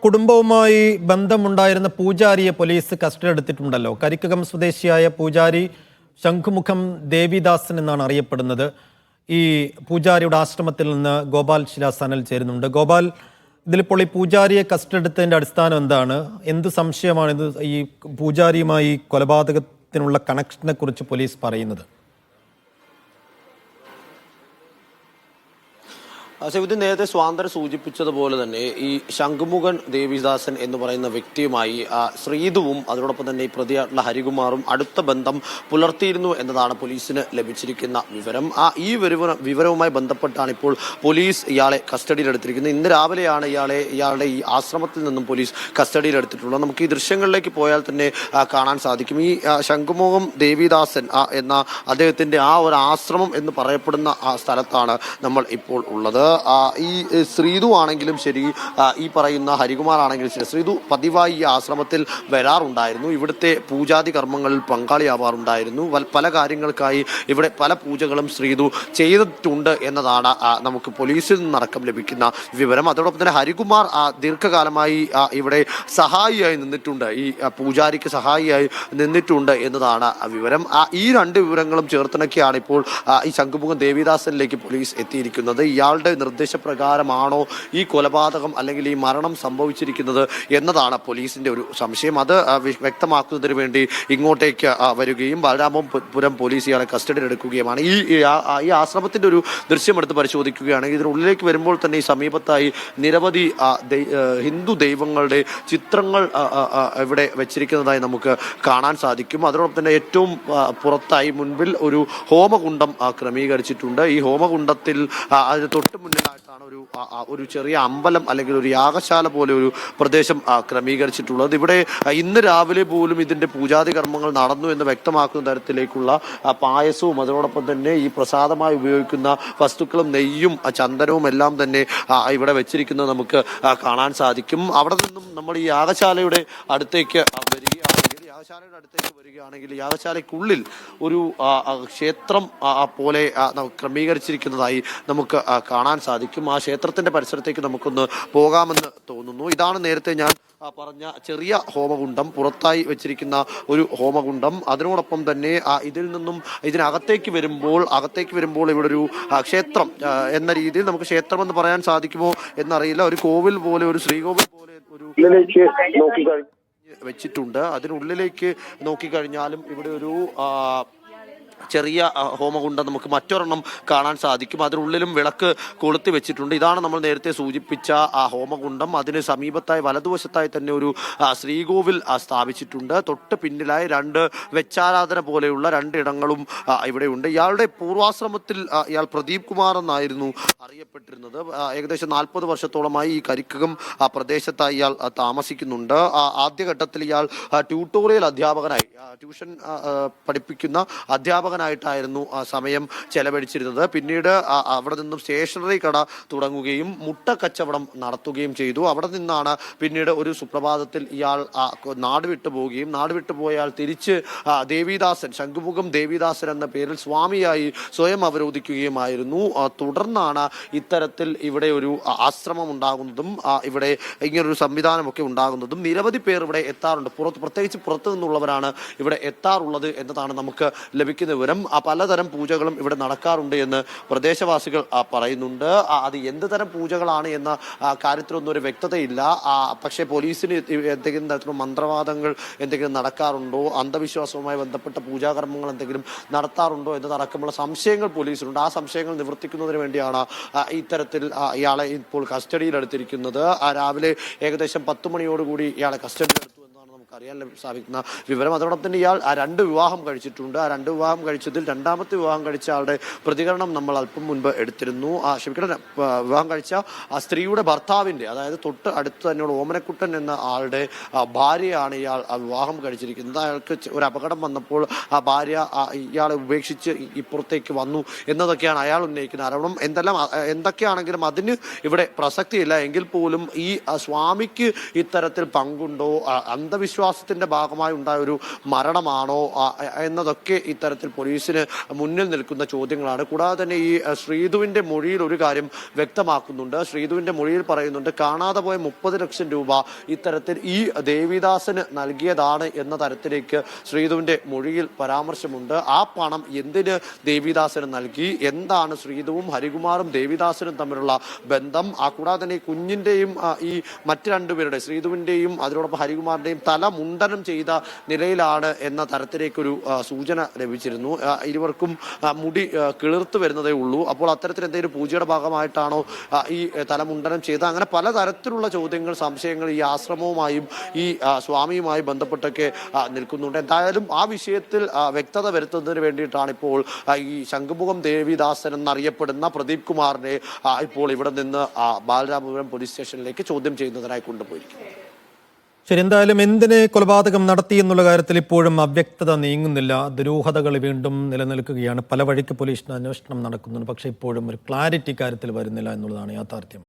കുടുംബവുമായി ബന്ധമുണ്ടായിരുന്ന പൂജാരിയെ police custody എടുത്തിട്ടുണ്ടല്ലോ. Karikkakom സ്വദേശിയായ പൂജാരി ശംഖുമുഖം ദേവിദാസൻ എന്നാണ് അറിയപ്പെടുന്നത്. ഈ പൂജാരിയുടെ ആശ്രമത്തിൽ നിന്ന് ഗോപാൽ ശിലാസനൽ ചേരുന്നുണ്ട്. ഗോപാൽ, ഇതിലിപ്പോൾ ഈ പൂജാരിയെ കസ്റ്റഡി എടുത്തതിൻ്റെ അടിസ്ഥാനം എന്താണ്? എന്ത് സംശയമാണിത് ഈ പൂജാരിയുമായി കൊലപാതകത്തിനുള്ള കണക്ഷനെ കുറിച്ച് പോലീസ് പറയുന്നത്? ഇത് നേരത്തെ സ്വാതന്ത്ര്യം സൂചിപ്പിച്ചതുപോലെ തന്നെ ഈ ശംഖുമുഖൻ ദേവിദാസൻ എന്ന് പറയുന്ന വ്യക്തിയുമായി ശ്രീതുവും അതോടൊപ്പം തന്നെ ഈ പ്രതിയായിട്ടുള്ള ഹരികുമാറും അടുത്ത ബന്ധം പുലർത്തിയിരുന്നു എന്നതാണ് പോലീസിന് ലഭിച്ചിരിക്കുന്ന വിവരം. ഈ വിവരവുമായി ബന്ധപ്പെട്ടാണ് ഇപ്പോൾ പോലീസ് ഇയാളെ കസ്റ്റഡിയിലെടുത്തിരിക്കുന്നത്. ഇന്ന് രാവിലെയാണ് ഇയാളുടെ ഈ ആശ്രമത്തിൽ നിന്നും പോലീസ് കസ്റ്റഡിയിലെടുത്തിട്ടുള്ളത്. നമുക്ക് ഈ ദൃശ്യങ്ങളിലേക്ക് പോയാൽ തന്നെ കാണാൻ സാധിക്കും. ഈ ശംഖുമുഖം ദേവിദാസൻ എന്ന അദ്ദേഹത്തിന്റെ ആ ഒരു ആശ്രമം എന്ന് പറയപ്പെടുന്ന ആ സ്ഥലത്താണ് നമ്മൾ ഇപ്പോൾ ഉള്ളത്. ഈ ശ്രീതു ആണെങ്കിലും ശരി, ഈ പറയുന്ന ഹരികുമാർ ആണെങ്കിലും ശരി, ശ്രീതു പതിവായി ഈ ആശ്രമത്തിൽ വരാറുണ്ടായിരുന്നു. ഇവിടുത്തെ പൂജാതി കർമ്മങ്ങളിൽ പങ്കാളിയാവാറുണ്ടായിരുന്നു. പല കാര്യങ്ങൾക്കായി ഇവിടെ പല പൂജകളും ശ്രീതു ചെയ്തിട്ടുണ്ട് എന്നതാണ് നമുക്ക് പോലീസിൽ നിന്നടക്കം ലഭിക്കുന്ന വിവരം. അതോടൊപ്പം തന്നെ ഹരികുമാർ ദീർഘകാലമായി ഇവിടെ സഹായിയായി നിന്നിട്ടുണ്ട്, ഈ പൂജാരിക്ക് സഹായിയായി നിന്നിട്ടുണ്ട് എന്നതാണ് വിവരം. ഈ രണ്ട് വിവരങ്ങളും ചേർത്തിണക്കിയാണ് ഇപ്പോൾ ഈ ശംഖുമുഖം ദേവിദാസനിലേക്ക് പോലീസ് എത്തിയിരിക്കുന്നത്. ഇയാളുടെ നിർദ്ദേശപ്രകാരമാണോ ഈ കൊലപാതകം അല്ലെങ്കിൽ ഈ മരണം സംഭവിച്ചിരിക്കുന്നത് എന്നതാണ് പോലീസിന്റെ ഒരു സംശയം. അത് വ്യക്തമാക്കുന്നതിന് വേണ്ടി ഇങ്ങോട്ടേക്ക് വരികയും ബലരാമപുരം പോലീസ് ഇയാളെ കസ്റ്റഡിയിലെടുക്കുകയുമാണ്. ഈ ആശ്രമത്തിന്റെ ഒരു ദൃശ്യം എടുത്ത് പരിശോധിക്കുകയാണെങ്കിൽ ഇതിനുള്ളിലേക്ക് വരുമ്പോൾ തന്നെ ഈ സമീപത്തായി നിരവധി ഹിന്ദു ദൈവങ്ങളുടെ ചിത്രങ്ങൾ ഇവിടെ വെച്ചിരിക്കുന്നതായി നമുക്ക് കാണാൻ സാധിക്കും. അതോടൊപ്പം തന്നെ ഏറ്റവും പുറത്തായി മുൻപിൽ ഒരു ഹോമകുണ്ഡം ക്രമീകരിച്ചിട്ടുണ്ട്. ഈ ഹോമകുണ്ഡത്തിൽ അതിന് തൊട്ട് മുന്നിലായിട്ടാണ് ഒരു ചെറിയ അമ്പലം അല്ലെങ്കിൽ ഒരു യാഗശാല പോലെ ഒരു പ്രദേശം ക്രമീകരിച്ചിട്ടുള്ളത്. ഇവിടെ ഇന്ന് രാവിലെ പോലും ഇതിന്റെ പൂജാതി കർമ്മങ്ങൾ നടന്നു എന്ന് വ്യക്തമാക്കുന്ന തരത്തിലേക്കുള്ള പായസവും അതോടൊപ്പം തന്നെ ഈ പ്രസാദമായി ഉപയോഗിക്കുന്ന വസ്തുക്കളും നെയ്യും ചന്ദനവും എല്ലാം തന്നെ ഇവിടെ വെച്ചിരിക്കുന്നത് നമുക്ക് കാണാൻ സാധിക്കും. അവിടെ നിന്നും നമ്മൾ ഈ യാഗശാലയുടെ അടുത്തേക്ക് വരികയാണെങ്കിൽ യാഗശാലയ്ക്കുള്ളിൽ ഒരു ക്ഷേത്രം പോലെ ക്രമീകരിച്ചിരിക്കുന്നതായി നമുക്ക് കാണാൻ സാധിക്കും. ആ ക്ഷേത്രത്തിന്റെ പരിസരത്തേക്ക് നമുക്കൊന്ന് പോകാമെന്ന് തോന്നുന്നു. ഇതാണ് നേരത്തെ ഞാൻ പറഞ്ഞ ചെറിയ ഹോമകുണ്ഡം, പുറത്തായി വെച്ചിരിക്കുന്ന ഒരു ഹോമകുണ്ഡം. അതിനോടൊപ്പം തന്നെ ഇതിനകത്തേക്ക് വരുമ്പോൾ ഇവിടെ ഒരു ക്ഷേത്രം എന്ന രീതിയിൽ നമുക്ക് ക്ഷേത്രം എന്ന് പറയാൻ സാധിക്കുമോ എന്നറിയില്ല. ഒരു കോവിൽ പോലെ, ഒരു ശ്രീകോവിൽ പോലെ ഒരു വെച്ചിട്ടുണ്ട്. അതിനുള്ളിലേക്ക് നോക്കിക്കഴിഞ്ഞാലും ഇവിടെ ഒരു ചെറിയ ഹോമകുണ്ഡം നമുക്ക് മറ്റൊരെണ്ണം കാണാൻ സാധിക്കും. അതിനുള്ളിലും വിളക്ക് കൊളുത്തി വെച്ചിട്ടുണ്ട്. ഇതാണ് നമ്മൾ നേരത്തെ സൂചിപ്പിച്ച ആ ഹോമകുണ്ഡം. അതിന് സമീപത്തായി വലതുവശത്തായി തന്നെ ഒരു ശ്രീകോവിൽ സ്ഥാപിച്ചിട്ടുണ്ട്. തൊട്ട് പിന്നിലായി വെച്ചാരാധന പോലെയുള്ള രണ്ടിടങ്ങളും ഇവിടെയുണ്ട്. ഇയാളുടെ പൂർവാശ്രമത്തിൽ ഇയാൾ പ്രദീപ് കുമാർ എന്നായിരുന്നു അറിയപ്പെട്ടിരുന്നത്. ഏകദേശം 40 വർഷത്തോളമായി ഈ കരിക്കകം പ്രദേശത്തായി ഇയാൾ താമസിക്കുന്നുണ്ട്. ആദ്യഘട്ടത്തിൽ ഇയാൾ ട്യൂട്ടോറിയൽ അധ്യാപകനായി, ട്യൂഷൻ പഠിപ്പിക്കുന്ന അധ്യാപകനായിട്ടായിരുന്നു സമയം ചെലവഴിച്ചിരുന്നത്. പിന്നീട് അവിടെ നിന്നും സ്റ്റേഷനറി കട തുടങ്ങുകയും മുട്ട കച്ചവടം നടത്തുകയും ചെയ്തു. അവിടെ നിന്നാണ് പിന്നീട് ഒരു സുപ്രഭാതത്തിൽ ഇയാൾ നാട് വിട്ടുപോവുകയും നാട് വിട്ടുപോയാൽ തിരിച്ച് ശംഖുമുഖം ദേവിദാസൻ എന്ന പേരിൽ സ്വാമിയായി സ്വയം അവരോധിക്കുകയുമായിരുന്നു. തുടർന്നാണ് ഇത്തരത്തിൽ ഇവിടെ ഒരു ആശ്രമം ഉണ്ടാകുന്നതും ഇവിടെ ഇങ്ങനൊരു സംവിധാനമൊക്കെ ഉണ്ടാകുന്നതും. നിരവധി പേർ ഇവിടെ എത്താറുണ്ട്, പ്രത്യേകിച്ച് പുറത്തു നിന്നുള്ളവരാണ് ഇവിടെ എത്താറുള്ളത് എന്നതാണ് നമുക്ക് ലഭിക്കുന്ന വിവരം. പലതരം പൂജകളും ഇവിടെ നടക്കാറുണ്ട് എന്ന് പ്രദേശവാസികൾ പറയുന്നുണ്ട്. അത് എന്ത് തരം പൂജകളാണ് എന്ന കാര്യത്തിലൊന്നും ഒരു വ്യക്തതയില്ല. പക്ഷേ പോലീസിന് എന്തെങ്കിലും തരത്തിലുള്ള മന്ത്രവാദങ്ങൾ എന്തെങ്കിലും നടക്കാറുണ്ടോ, അന്ധവിശ്വാസവുമായി ബന്ധപ്പെട്ട പൂജാകർമ്മങ്ങൾ എന്തെങ്കിലും നടത്താറുണ്ടോ എന്നതടക്കമുള്ള സംശയങ്ങൾ പോലീസിനുണ്ട്. ആ സംശയങ്ങൾ നിവർത്തിക്കുന്നതിന് വേണ്ടിയാണ് ഇത്തരത്തിൽ ഇയാളെ ഇപ്പോൾ കസ്റ്റഡിയിലെടുത്തിരിക്കുന്നത്. രാവിലെ ഏകദേശം 10 മണിയോടുകൂടി ഇയാളെ കസ്റ്റഡിയിലെടുത്തു അറിയാൻ സാധിക്കുന്ന വിവരം. അതോടൊപ്പം തന്നെ ഇയാൾ 2 വിവാഹം കഴിച്ചിട്ടുണ്ട്. ആ 2 വിവാഹം കഴിച്ചതിൽ രണ്ടാമത്തെ വിവാഹം കഴിച്ച ആളുടെ പ്രതികരണം നമ്മൾ അല്പം മുൻപ് എടുത്തിരുന്നു. വിവാഹം കഴിച്ച ആ സ്ത്രീയുടെ ഭർത്താവിന്റെ, അതായത് തൊട്ട് അടുത്ത് തന്നെയുള്ള ഓമനക്കുട്ടൻ എന്ന ആളുടെ ഭാര്യയാണ് ഇയാൾ വിവാഹം കഴിച്ചിരിക്കുന്നത്. അയാൾക്ക് ഒരു അപകടം വന്നപ്പോൾ ആ ഭാര്യ ഇയാളെ ഉപേക്ഷിച്ച് ഇപ്പുറത്തേക്ക് വന്നു എന്നതൊക്കെയാണ് അയാൾ ഉന്നയിക്കുന്ന ആരോപണം. എന്തൊക്കെയാണെങ്കിലും അതിന് ഇവിടെ പ്രസക്തിയില്ല. എങ്കിൽ പോലും ഈ സ്വാമിക്ക് ഇത്തരത്തിൽ പങ്കുണ്ടോ, അന്ധവിശ്വാസത്തിന്റെ ഭാഗമായി ഉണ്ടായ ഒരു മരണമാണോ എന്നതൊക്കെ ഇത്തരത്തിൽ പോലീസിന് മുന്നിൽ നിൽക്കുന്ന ചോദ്യങ്ങളാണ്. കൂടാതെ തന്നെ ഈ ശ്രീധുവിന്റെ മൊഴിയിൽ ഒരു കാര്യം വ്യക്തമാക്കുന്നുണ്ട്. ശ്രീധുവിന്റെ മൊഴിയിൽ പറയുന്നുണ്ട്, കാണാതെ പോയ 30 ലക്ഷം രൂപ ഇത്തരത്തിൽ ഈ ദേവിദാസന് നൽകിയതാണ് എന്ന തരത്തിലേക്ക് ശ്രീധുവിന്റെ മൊഴിയിൽ പരാമർശമുണ്ട്. ആ പണം എന്തിന് ദേവിദാസന് നൽകി, എന്താണ് ശ്രീധുവും ഹരികുമാറും ദേവിദാസനും തമ്മിലുള്ള ബന്ധം, കൂടാതെ തന്നെ ഈ കുഞ്ഞിന്റെയും ഈ മറ്റ് രണ്ടുപേരുടെ ശ്രീധുവിന്റെയും അതിനോടൊപ്പം ഹരികുമാറിന്റെയും തല മുണ്ടനം ചെയ്ത നിലയിലാണ് എന്ന തരത്തിലേക്കൊരു സൂചന ലഭിച്ചിരുന്നു. ഇരുവർക്കും മുടി കിളിർത്തു വരുന്നതേ ഉള്ളൂ. അപ്പോൾ അത്തരത്തിൽ എന്തെങ്കിലും പൂജയുടെ ഭാഗമായിട്ടാണോ ഈ തലമുണ്ടനം ചെയ്തത്? അങ്ങനെ പലതരത്തിലുള്ള ചോദ്യങ്ങൾ, സംശയങ്ങൾ ഈ ആശ്രമവുമായും ഈ സ്വാമിയുമായി ബന്ധപ്പെട്ടൊക്കെ നിൽക്കുന്നുണ്ട്. എന്തായാലും ആ വിഷയത്തിൽ വ്യക്തത വരുത്തുന്നതിന് വേണ്ടിയിട്ടാണ് ഇപ്പോൾ ഈ ശംഖുമുഖം ദേവിദാസൻ എന്നറിയപ്പെടുന്ന പ്രദീപ് കുമാറിനെ ഇപ്പോൾ ഇവിടെ നിന്ന് ബാലരാമപുരം പോലീസ് സ്റ്റേഷനിലേക്ക് ചോദ്യം ചെയ്യുന്നതിനായി കൊണ്ടുപോയിരിക്കുന്നത്. ശരി, എന്തായാലും എന്തിന് കൊലപാതകം നടത്തി എന്നുള്ള കാര്യത്തിൽ ഇപ്പോഴും അവ്യക്തത നീങ്ങുന്നില്ല. ദുരൂഹതകൾ വീണ്ടും നിലനിൽക്കുകയാണ്. പല വഴിക്ക് പോലീസിന് അന്വേഷണം നടക്കുന്നുണ്ട്. പക്ഷേ ഇപ്പോഴും ഒരു ക്ലാരിറ്റി കാര്യത്തിൽ വരുന്നില്ല എന്നുള്ളതാണ് യാഥാർത്ഥ്യം.